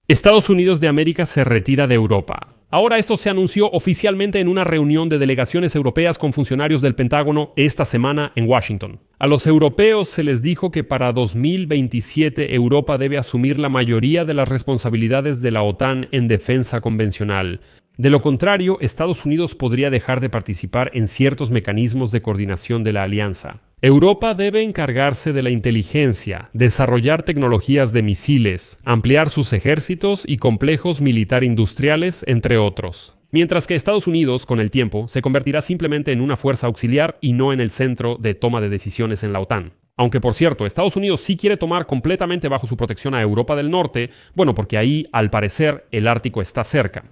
Estados Unidos de América se retira de Europa. Ahora esto se anunció oficialmente en una reunión de delegaciones europeas con funcionarios del Pentágono esta semana en Washington. A los europeos se les dijo que para 2027 Europa debe asumir la mayoría de las responsabilidades de la OTAN en defensa convencional. De lo contrario, Estados Unidos podría dejar de participar en ciertos mecanismos de coordinación de la alianza. Europa debe encargarse de la inteligencia, desarrollar tecnologías de misiles, ampliar sus ejércitos y complejos militar-industriales, entre otros. Mientras que Estados Unidos, con el tiempo, se convertirá simplemente en una fuerza auxiliar y no en el centro de toma de decisiones en la OTAN. Aunque, por cierto, Estados Unidos sí quiere tomar completamente bajo su protección a Europa del Norte, porque ahí, al parecer, el Ártico está cerca.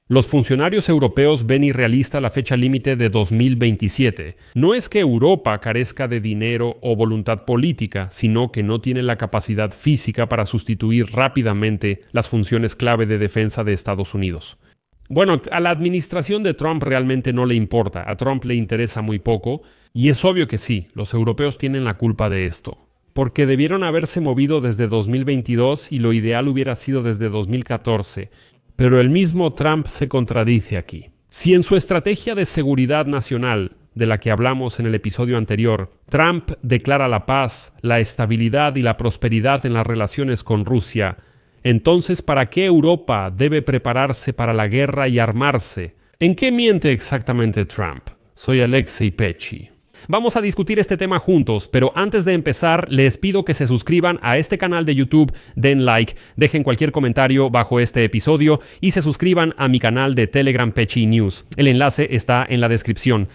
Los funcionarios europeos ven irrealista la fecha límite de 2027. No es que Europa carezca de dinero o voluntad política, sino que no tiene la capacidad física para sustituir rápidamente las funciones clave de defensa de Estados Unidos. A la administración de Trump realmente no le importa, a Trump le interesa muy poco, y es obvio que sí, los europeos tienen la culpa de esto. Porque debieron haberse movido desde 2022 y lo ideal hubiera sido desde 2014. Pero el mismo Trump se contradice aquí. Si en su estrategia de seguridad nacional, de la que hablamos en el episodio anterior, Trump declara la paz, la estabilidad y la prosperidad en las relaciones con Rusia, entonces ¿para qué Europa debe prepararse para la guerra y armarse? ¿En qué miente exactamente Trump? Soy Alexei Pecci. Vamos a discutir este tema juntos, pero antes de empezar, les pido que se suscriban a este canal de YouTube, den like, dejen cualquier comentario bajo este episodio y se suscriban a mi canal de Telegram Pecci News. El enlace está en la descripción.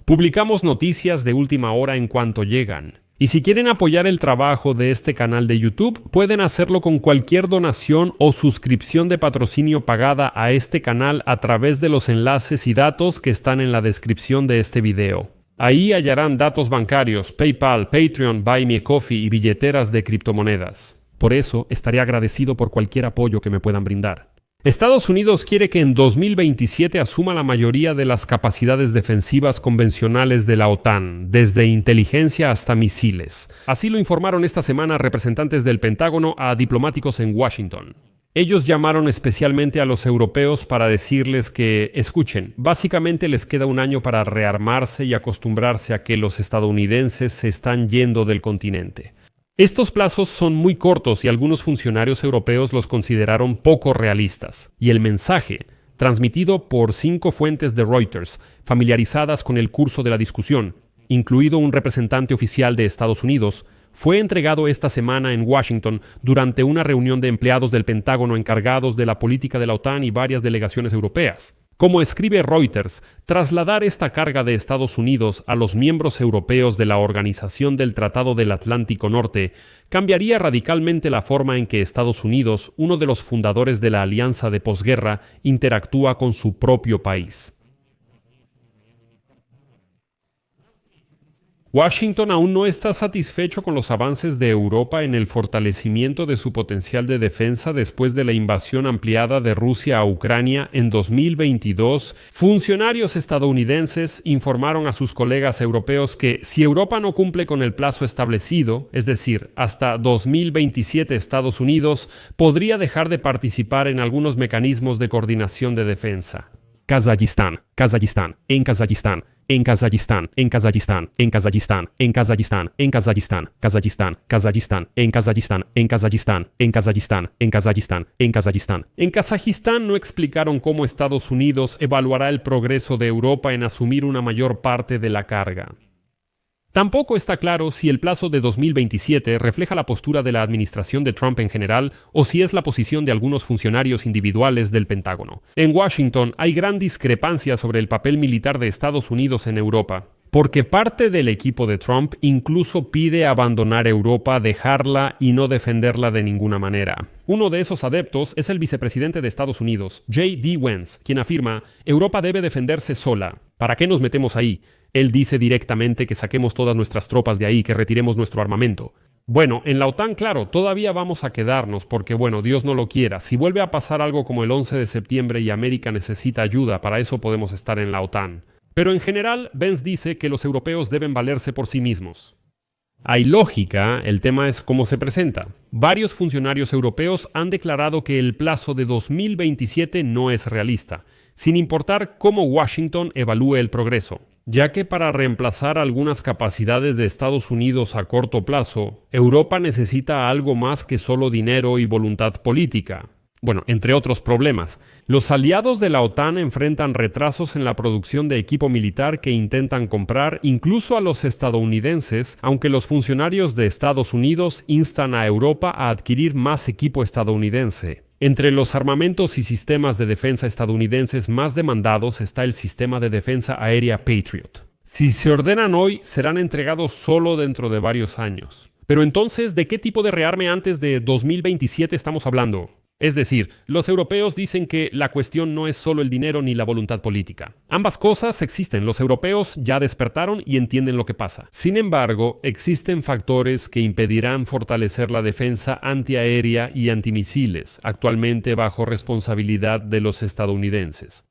Publicamos noticias de última hora en cuanto llegan. Y si quieren apoyar el trabajo de este canal de YouTube, pueden hacerlo con cualquier donación o suscripción de patrocinio pagada a este canal a través de los enlaces y datos que están en la descripción de este video. Ahí hallarán datos bancarios, PayPal, Patreon, Buy Me a Coffee y billeteras de criptomonedas. Por eso, estaré agradecido por cualquier apoyo que me puedan brindar. Estados Unidos quiere que en 2027 asuma la mayoría de las capacidades defensivas convencionales de la OTAN, desde inteligencia hasta misiles. Así lo informaron esta semana representantes del Pentágono a diplomáticos en Washington. Ellos llamaron especialmente a los europeos para decirles que, escuchen, básicamente les queda un año para rearmarse y acostumbrarse a que los estadounidenses se están yendo del continente. Estos plazos son muy cortos y algunos funcionarios europeos los consideraron poco realistas. Y el mensaje, transmitido por 5 fuentes de Reuters, familiarizadas con el curso de la discusión, incluido un representante oficial de Estados Unidos, fue entregado esta semana en Washington durante una reunión de empleados del Pentágono encargados de la política de la OTAN y varias delegaciones europeas. Como escribe Reuters, trasladar esta carga de Estados Unidos a los miembros europeos de la Organización del Tratado del Atlántico Norte cambiaría radicalmente la forma en que Estados Unidos, uno de los fundadores de la alianza de posguerra, interactúa con su propio país. Washington aún no está satisfecho con los avances de Europa en el fortalecimiento de su potencial de defensa después de la invasión ampliada de Rusia a Ucrania en 2022. Funcionarios estadounidenses informaron a sus colegas europeos que si Europa no cumple con el plazo establecido, es decir, hasta 2027 Estados Unidos podría dejar de participar en algunos mecanismos de coordinación de defensa. Kazajistán, en Kazajistán, en Kazajistán, en Kazajistán, en Kazajistán, en Kazajistán, en Kazajistán, Kazajistán, Kazajistán, en Kazajistán, en Kazajistán, en Kazajistán, en Kazajistán, en Kazajistán. En Kazajistán no explicaron cómo Estados Unidos evaluará el progreso de Europa en asumir una mayor parte de la carga. Tampoco está claro si el plazo de 2027 refleja la postura de la administración de Trump en general o si es la posición de algunos funcionarios individuales del Pentágono. En Washington hay gran discrepancia sobre el papel militar de Estados Unidos en Europa, porque parte del equipo de Trump incluso pide abandonar Europa, dejarla y no defenderla de ninguna manera. Uno de esos adeptos es el vicepresidente de Estados Unidos, J.D. Vance, quien afirma: Europa debe defenderse sola. ¿Para qué nos metemos ahí? Él dice directamente que saquemos todas nuestras tropas de ahí, que retiremos nuestro armamento. En la OTAN, claro, todavía vamos a quedarnos porque, Dios no lo quiera. Si vuelve a pasar algo como el 11 de septiembre y América necesita ayuda, para eso podemos estar en la OTAN. Pero en general, Vance dice que los europeos deben valerse por sí mismos. Hay lógica, el tema es cómo se presenta. Varios funcionarios europeos han declarado que el plazo de 2027 no es realista, sin importar cómo Washington evalúe el progreso, ya que para reemplazar algunas capacidades de Estados Unidos a corto plazo, Europa necesita algo más que solo dinero y voluntad política. Bueno, entre otros problemas. Los aliados de la OTAN enfrentan retrasos en la producción de equipo militar que intentan comprar incluso a los estadounidenses, aunque los funcionarios de Estados Unidos instan a Europa a adquirir más equipo estadounidense. Entre los armamentos y sistemas de defensa estadounidenses más demandados está el sistema de defensa aérea Patriot. Si se ordenan hoy, serán entregados solo dentro de varios años. Pero entonces, ¿de qué tipo de rearme antes de 2027 estamos hablando? Es decir, los europeos dicen que la cuestión no es solo el dinero ni la voluntad política. Ambas cosas existen. Los europeos ya despertaron y entienden lo que pasa. Sin embargo, existen factores que impedirán fortalecer la defensa antiaérea y antimisiles, actualmente bajo responsabilidad de los estadounidenses.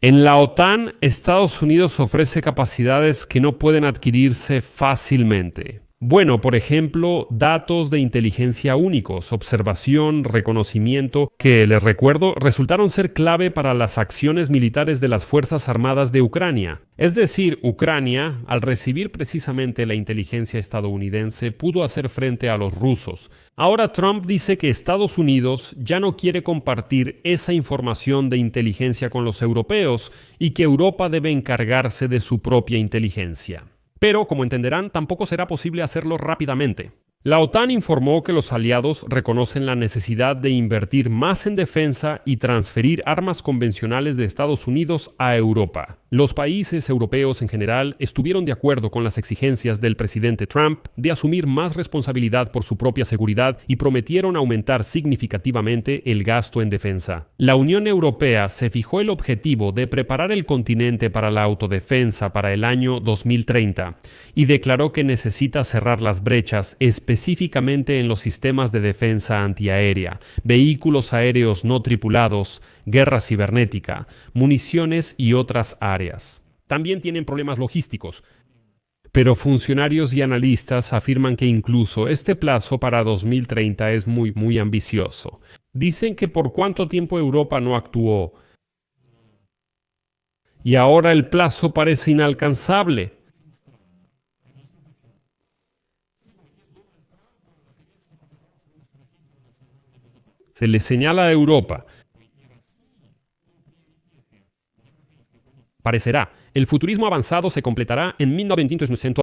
En la OTAN, Estados Unidos ofrece capacidades que no pueden adquirirse fácilmente. Bueno, por ejemplo, datos de inteligencia únicos, observación, reconocimiento, que, les recuerdo, resultaron ser clave para las acciones militares de las Fuerzas Armadas de Ucrania. Es decir, Ucrania, al recibir precisamente la inteligencia estadounidense, pudo hacer frente a los rusos. Ahora Trump dice que Estados Unidos ya no quiere compartir esa información de inteligencia con los europeos y que Europa debe encargarse de su propia inteligencia. Pero, como entenderán, tampoco será posible hacerlo rápidamente. La OTAN informó que los aliados reconocen la necesidad de invertir más en defensa y transferir armas convencionales de Estados Unidos a Europa. Los países europeos en general estuvieron de acuerdo con las exigencias del presidente Trump de asumir más responsabilidad por su propia seguridad y prometieron aumentar significativamente el gasto en defensa. La Unión Europea se fijó el objetivo de preparar el continente para la autodefensa para el año 2030 y declaró que necesita cerrar las brechas específicamente en los sistemas de defensa antiaérea, vehículos aéreos no tripulados, guerra cibernética, municiones y otras áreas. También tienen problemas logísticos. Pero funcionarios y analistas afirman que incluso este plazo para 2030 es muy ambicioso. Dicen que por cuánto tiempo Europa no actuó. Y ahora el plazo parece inalcanzable. Se le señala a Europa. Parecerá, el futurismo avanzado se completará en 1990.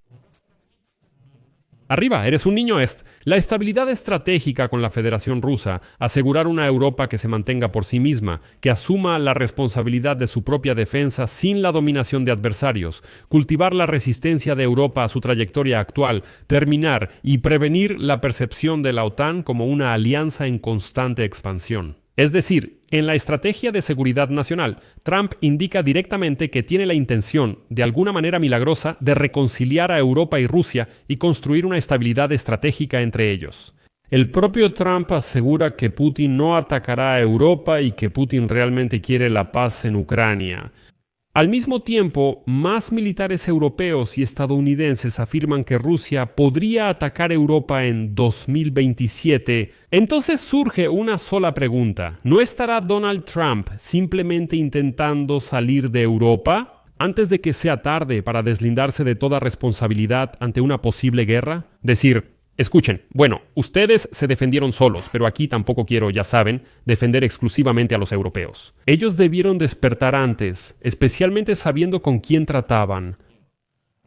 Arriba, eres un niño est. La estabilidad estratégica con la Federación Rusa, asegurar una Europa que se mantenga por sí misma, que asuma la responsabilidad de su propia defensa sin la dominación de adversarios, cultivar la resistencia de Europa a su trayectoria actual, terminar y prevenir la percepción de la OTAN como una alianza en constante expansión. Es decir, en la estrategia de seguridad nacional, Trump indica directamente que tiene la intención, de alguna manera milagrosa, de reconciliar a Europa y Rusia y construir una estabilidad estratégica entre ellos. El propio Trump asegura que Putin no atacará a Europa y que Putin realmente quiere la paz en Ucrania. Al mismo tiempo, más militares europeos y estadounidenses afirman que Rusia podría atacar Europa en 2027. Entonces surge una sola pregunta. ¿No estará Donald Trump simplemente intentando salir de Europa antes de que sea tarde para deslindarse de toda responsabilidad ante una posible guerra? Escuchen, bueno, ustedes se defendieron solos, pero aquí tampoco quiero, ya saben, defender exclusivamente a los europeos. Ellos debieron despertar antes, especialmente sabiendo con quién trataban.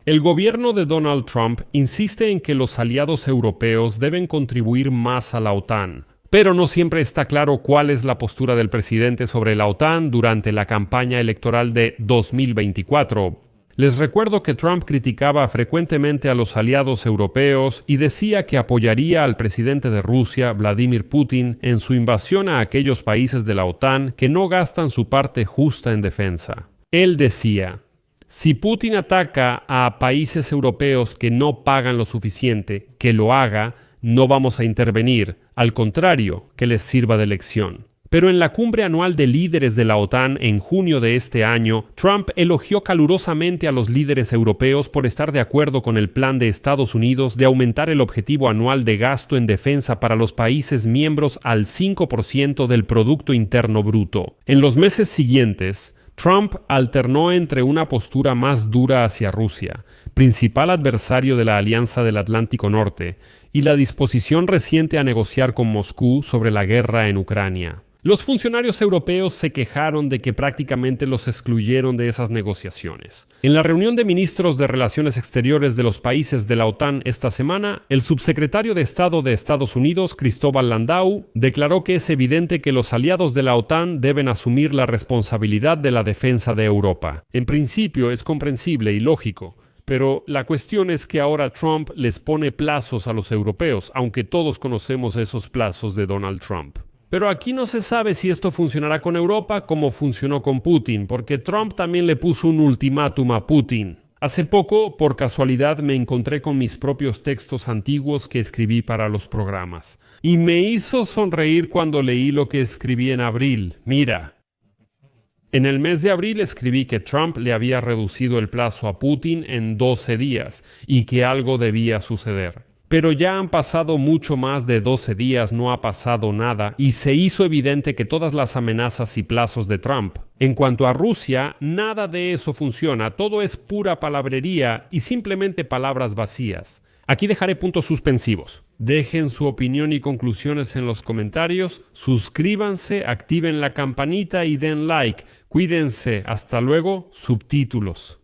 El gobierno de Donald Trump insiste en que los aliados europeos deben contribuir más a la OTAN, pero no siempre está claro cuál es la postura del presidente sobre la OTAN durante la campaña electoral de 2024. Les recuerdo que Trump criticaba frecuentemente a los aliados europeos y decía que apoyaría al presidente de Rusia, Vladimir Putin, en su invasión a aquellos países de la OTAN que no gastan su parte justa en defensa. Él decía, si Putin ataca a países europeos que no pagan lo suficiente, que lo haga, no vamos a intervenir, al contrario, que les sirva de lección. Pero en la cumbre anual de líderes de la OTAN en junio de este año, Trump elogió calurosamente a los líderes europeos por estar de acuerdo con el plan de Estados Unidos de aumentar el objetivo anual de gasto en defensa para los países miembros al 5% del Producto Interno Bruto. En los meses siguientes, Trump alternó entre una postura más dura hacia Rusia, principal adversario de la Alianza del Atlántico Norte, y la disposición reciente a negociar con Moscú sobre la guerra en Ucrania. Los funcionarios europeos se quejaron de que prácticamente los excluyeron de esas negociaciones. En la reunión de ministros de Relaciones Exteriores de los países de la OTAN esta semana, el subsecretario de Estado de Estados Unidos, Cristóbal Landau, declaró que es evidente que los aliados de la OTAN deben asumir la responsabilidad de la defensa de Europa. En principio es comprensible y lógico, pero la cuestión es que ahora Trump les pone plazos a los europeos, aunque todos conocemos esos plazos de Donald Trump. Pero aquí no se sabe si esto funcionará con Europa como funcionó con Putin, porque Trump también le puso un ultimátum a Putin. Hace poco, por casualidad, me encontré con mis propios textos antiguos que escribí para los programas. Y me hizo sonreír cuando leí lo que escribí en abril. Mira. En el mes de abril escribí que Trump le había reducido el plazo a Putin en 12 días y que algo debía suceder. Pero ya han pasado mucho más de 12 días, no ha pasado nada, y se hizo evidente que todas las amenazas y plazos de Trump. En cuanto a Rusia, nada de eso funciona, todo es pura palabrería y simplemente palabras vacías. Aquí dejaré puntos suspensivos. Dejen su opinión y conclusiones en los comentarios, suscríbanse, activen la campanita y den like. Cuídense, hasta luego, subtítulos.